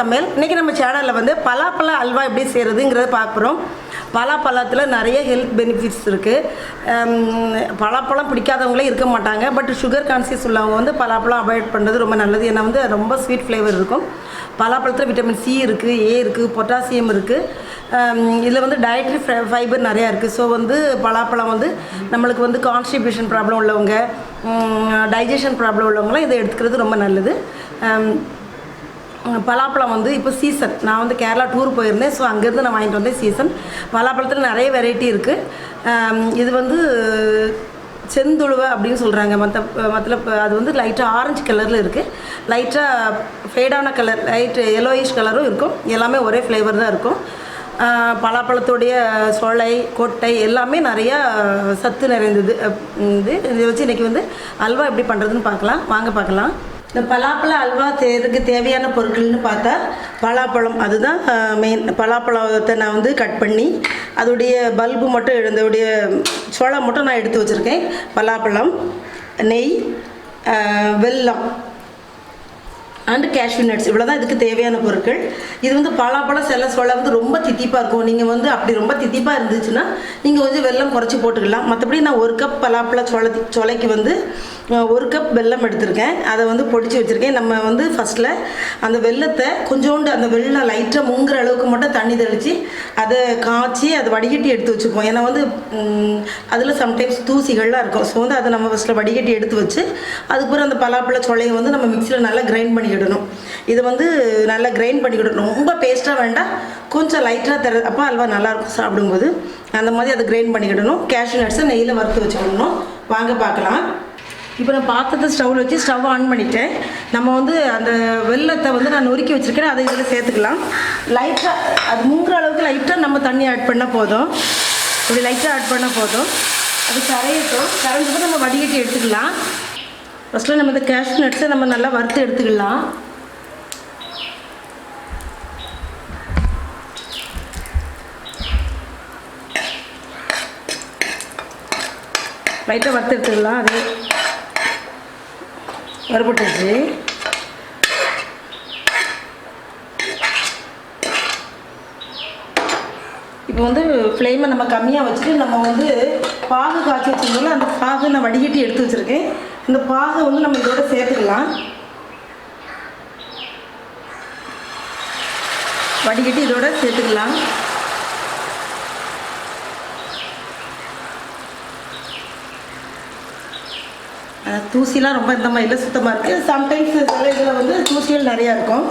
சமையல். இன்றைக்கி நம்ம சேனலில் வந்து பலாப்பழ அல்வா எப்படி செய்கிறதுங்கிறத பார்க்குறோம். பலாப்பழத்தில் நிறைய ஹெல்த் பெனிஃபிட்ஸ் இருக்குது. பலாப்பழம் பிடிக்காதவங்களே இருக்க மாட்டாங்க. பட் சுகர் கான்சியஸ் உள்ளவங்க வந்து பலாப்பழம் அவாய்ட் பண்ணுறது ரொம்ப நல்லது. ஏன்னா வந்து ரொம்ப ஸ்வீட் ஃப்ளேவர் இருக்கும். பலாப்பழத்தில் விட்டமின் சி இருக்குது, ஏ இருக்குது, பொட்டாசியம் இருக்குது. இதில் வந்து டயட்ரி ஃபைபர் நிறையா இருக்குது. ஸோ வந்து பலாப்பழம் வந்து நம்மளுக்கு வந்து கான்ஸ்டிபேஷன் ப்ராப்ளம் உள்ளவங்க, டைஜஷன் ப்ராப்ளம் உள்ளவங்களாம் இதை எடுத்துக்கிறது ரொம்ப நல்லது. பலாப்பழம் வந்து இப்போ சீசன். நான் வந்து கேரளா டூர் போயிருந்தேன். ஸோ அங்கேருந்து நான் வாங்கிட்டு வந்தேன். சீசன் பலாப்பழத்தில் நிறைய வெரைட்டி இருக்குது. இது வந்து செந்துழுவை அப்படின்னு சொல்கிறாங்க. மற்ற அது வந்து லைட்டாக ஆரஞ்சு கலரில் இருக்குது. லைட்டாக ஃபேடான கலர், லைட் எல்லோயிஷ் கலரும் இருக்கும். எல்லாமே ஒரே ஃப்ளேவர் தான் இருக்கும். பலாப்பழத்துடைய சொலை, கொட்டை எல்லாமே நிறையா சத்து நிறைந்தது. இதை வச்சு இன்றைக்கி வந்து அல்வா எப்படி பண்ணுறதுன்னு பார்க்கலாம். வாங்க பார்க்கலாம். இந்த பலாப்பழ அல்வா செய்கிறதுக்கு தேவையான பொருட்கள்னு பார்த்தா பலாப்பழம், அதுதான் மெயின். பலாப்பழத்தை நான் வந்து கட் பண்ணி அதோடைய பல்பு மட்டும் அதோடைய சொலை மட்டும் நான் எடுத்து வச்சுருக்கேன். பலாப்பழம், நெய், வெல்லம் அண்டு கேஷ்யூ நட்ஸ், இவ்வளோ தான் இதுக்கு தேவையான பொருட்கள். இது வந்து பலாப்பழம் சில சொலை வந்து ரொம்ப தித்திப்பாக இருக்கும். நீங்கள் வந்து அப்படி ரொம்ப தித்திப்பாக இருந்துச்சுன்னா நீங்கள் கொஞ்சம் வெல்லம் குறைச்சி போட்டுக்கலாம். மற்றபடி நான் 1 கப் பலாப்பழ சொலைக்கு வந்து 1 கப் வெல்லம் எடுத்திருக்கேன். அதை வந்து பொடிச்சு வச்சுருக்கேன். நம்ம வந்து ஃபஸ்ட்டில் அந்த வெல்லத்தை கொஞ்சோண்டு அந்த வெல்லம் லைட்டாக முங்குற அளவுக்கு மட்டும் தண்ணி தெளித்து அதை காய்ச்சி அதை வடிகட்டி எடுத்து வச்சுக்குவோம். ஏன்னா வந்து அதில் சம்டைம்ஸ் தூசிகள்லாம் இருக்கும். ஸோ வந்து அதை நம்ம ஃபஸ்ட்டில் வடிகட்டி எடுத்து வச்சு அதுக்கப்புறம் அந்த பலாப்பழ சொலையை வந்து நம்ம மிக்சியில் நல்லா கிரைண்ட் பண்ணிக்கிடணும். இதை வந்து நல்லா கிரைண்ட் பண்ணிக்கிடணும். ரொம்ப பேஸ்ட்டாக வேண்டாம், கொஞ்சம் லைட்டாக அப்போ அல்வா நல்லாயிருக்கும் சாப்பிடும்போது. அந்த மாதிரி அதை கிரைண்ட் பண்ணிக்கிடணும். கேஷ்யூ நட்ஸை நெய்யில் வறுத்து வச்சுக்கிடணும். வாங்க பார்க்கலாம். இப்போ நான் பாத்திரத்தை ஸ்டவ்வில் வச்சு ஸ்டவ் ஆன் பண்ணிட்டேன். நம்ம வந்து அந்த வெல்லத்தை வந்து நான் நொறுக்கி வச்சுருக்கேன். அதை இதில் சேர்த்துக்கலாம். லைட்டாக அது முங்குற அளவுக்கு லைட்டாக நம்ம தண்ணி ஆட் பண்ணால் போதும். இப்படி லைட்டாக ஆட் பண்ணால் போதும். அது கரையட்டும். கரைஞ்சப்போ நம்ம வடிகட்டி எடுத்துக்கலாம். ஃபஸ்ட்டில் நம்ம இந்த கேஷ்யூ நட்ஸை நம்ம நல்லா வறுத்து எடுத்துக்கலாம். லைட்டாக வறுத்து எடுத்துக்கலாம். அது வறுபட்டுச்சு. இப்போ வந்து ஃப்ளேமை நம்ம கம்மியாக வச்சுட்டு நம்ம வந்து பாகு காய்ச்சி வச்சுருந்தோம்ல, அந்த பாகு நான் வடிகட்டி எடுத்து வச்சுருக்கேன். இந்த பாகை வந்து நம்ம இதோட சேர்த்துக்கலாம். வடிகட்டி இதோட சேர்த்துக்கலாம். தூசிலாம் ரொம்ப இந்த மாதிரிலாம் சுத்தமாக இருக்குது. சம்டைம்ஸ் சில இதில் வந்து தூசிகள் நிறையா இருக்கும்.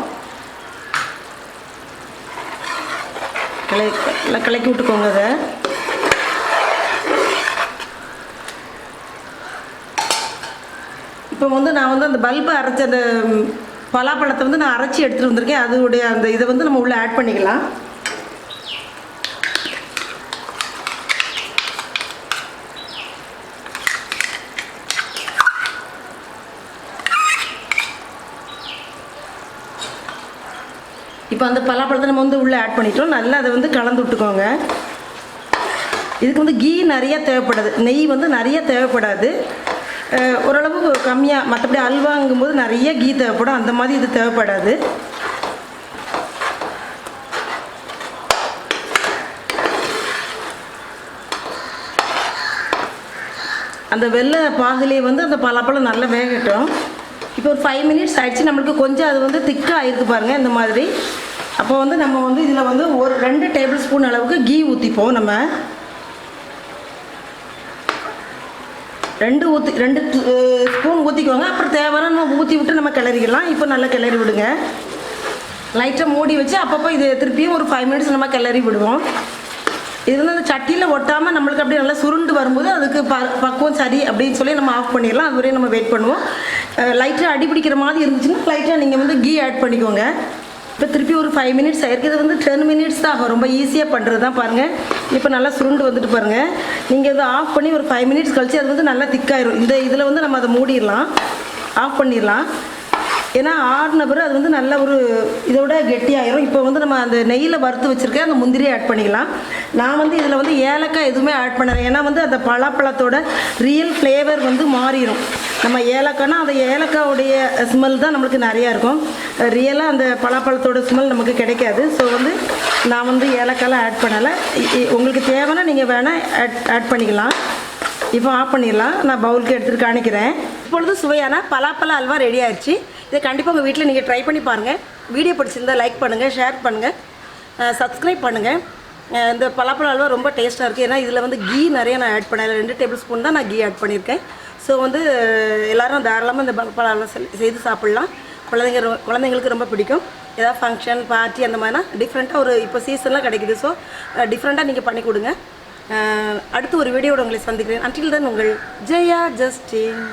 கலக்கி விட்டுக்கோங்க. அதை இப்போ வந்து நான் வந்து அந்த பல்பை அரைச்ச அந்த பலாப்பழத்தை வந்து நான் அரைச்சி எடுத்துகிட்டு வந்திருக்கேன். அதோடைய அந்த இதை வந்து நம்ம உள்ளே ஆட் பண்ணிக்கலாம். இப்போ அந்த பலாப்பழத்தை நம்ம வந்து உள்ளே ஆட் பண்ணிட்டோம். நல்லா அதை வந்து கலந்து விட்டுக்கோங்க. இதுக்கு வந்து கீ நிறையா தேவைப்படாது, நெய் வந்து நிறைய தேவைப்படாது. ஓரளவுக்கு கம்மியாக. மற்றபடி அல்வாங்கும்போது நிறைய கீ தேவைப்படும். அந்த மாதிரி இது தேவைப்படாது. அந்த வெள்ளை பாகுலேயே வந்து அந்த பலாப்பழம் நல்லா வேகட்டும். இப்போ ஒரு 5 மினிட்ஸ் ஆகிடுச்சு. நம்மளுக்கு கொஞ்சம் அது வந்து திக்காக ஆகிருக்கு பாருங்கள், இந்த மாதிரி. அப்போ வந்து நம்ம வந்து இதில் வந்து ஒரு 2 டேபிள் ஸ்பூன் அளவுக்கு கீ ஊற்றிப்போம். நம்ம 2 ஸ்பூன் ஊற்றிக்குவாங்க. அப்புறம் தேவையான நம்ம ஊற்றி விட்டு நம்ம கிளறிக்கலாம். இப்போ நல்லா கிளறி விடுங்க. லைட்டாக மூடி வச்சு அப்பப்போ இது திருப்பியும் ஒரு 5 மினிட்ஸ் நம்ம கிளறி விடுவோம். இது வந்து அந்த சட்டியில் ஒட்டாமல் நம்மளுக்கு அப்படியே நல்லா சுருண்டு வரும்போது அதுக்கு பக்குவம் சரி அப்படின்னு சொல்லி நம்ம ஆஃப் பண்ணிடலாம். அது வரையும் நம்ம வெயிட் பண்ணுவோம். லைட்டாக அடி பிடிக்கிற மாதிரி இருந்துச்சுன்னா லைட்டாக நீங்கள் வந்து கீ ஆட் பண்ணிக்கோங்க. இப்போ திருப்பி ஒரு 5 மினிட்ஸ் ஆகிருக்கு. இது வந்து 10 மினிட்ஸ் தான் ஆகும். ரொம்ப ஈஸியாக பண்ணுறது தான். பாருங்கள், இப்போ நல்லா சுருண்டு வந்துட்டு பாருங்கள். நீங்கள் இதை ஆஃப் பண்ணி ஒரு 5 மினிட்ஸ் கழிச்சு அது வந்து நல்லா திக்காயிரும். இந்த இதில் வந்து நம்ம அதை மூடிடலாம், ஆஃப் பண்ணிடலாம். ஏன்னா ஆடின பிறகு அது வந்து நல்ல ஒரு இதோட கெட்டியாயிரும். இப்போ வந்து நம்ம அந்த நெய்யில் வறுத்து வச்சுருக்க அந்த முந்திரியை ஆட் பண்ணிக்கலாம். நான் வந்து இதில் வந்து ஏலக்காய் எதுவுமே ஆட் பண்ணலை. ஏன்னா வந்து அந்த பலாப்பழத்தோட ரியல் ஃப்ளேவர் வந்து மாறிடும். நம்ம ஏலக்காய்னா அந்த ஏலக்காவுடைய ஸ்மெல் தான் நம்மளுக்கு நிறையா இருக்கும். ரியலாக அந்த பலாப்பழத்தோட ஸ்மெல் நமக்கு கிடைக்காது. ஸோ வந்து நான் வந்து ஏலக்காயெலாம் ஆட் பண்ணலை. உங்களுக்கு தேவைன்னா நீங்கள் வேணால் ஆட் பண்ணிக்கலாம். இப்போ ஆஃப் பண்ணிடலாம். நான் பவுலுக்கு எடுத்துகிட்டு காணிக்கிறேன். இப்பொழுது சுவையான பலாப்பழ அல்வா ரெடி ஆயிடுச்சு. இதை கண்டிப்பாக உங்கள் வீட்டில் நீங்கள் ட்ரை பண்ணி பாருங்கள். வீடியோ பிடிச்சிருந்தால் லைக் பண்ணுங்கள், ஷேர் பண்ணுங்கள், சப்ஸ்கிரைப் பண்ணுங்கள். இந்த பலாப்பழ அல்வா ரொம்ப டேஸ்ட்டாக இருக்குது. ஏன்னா இதில் வந்து கீ நிறைய நான் ஆட் பண்ணல. 2 டேபிள் ஸ்பூன் தான் நான் கீ ஆட் பண்ணியிருக்கேன். ஸோ வந்து எல்லோரும் தாராளமாக இந்த பழ அல்வா செய்து சாப்பிட்லாம். குழந்தைங்களுக்கு ரொம்ப பிடிக்கும். ஏதாவது ஃபங்க்ஷன் பார்ட்டி அந்த மாதிரினா டிஃப்ரெண்ட்டாக ஒரு இப்போ சீசன்லாம் கிடைக்குது. ஸோ டிஃப்ரெண்ட்டாக நீங்கள் பண்ணி கொடுங்க. அடுத்து ஒரு வீடியோட உங்களை சந்திக்கிறேன். அன்டில் தென் உங்கள் ஜெயா ஜஸ்டின்.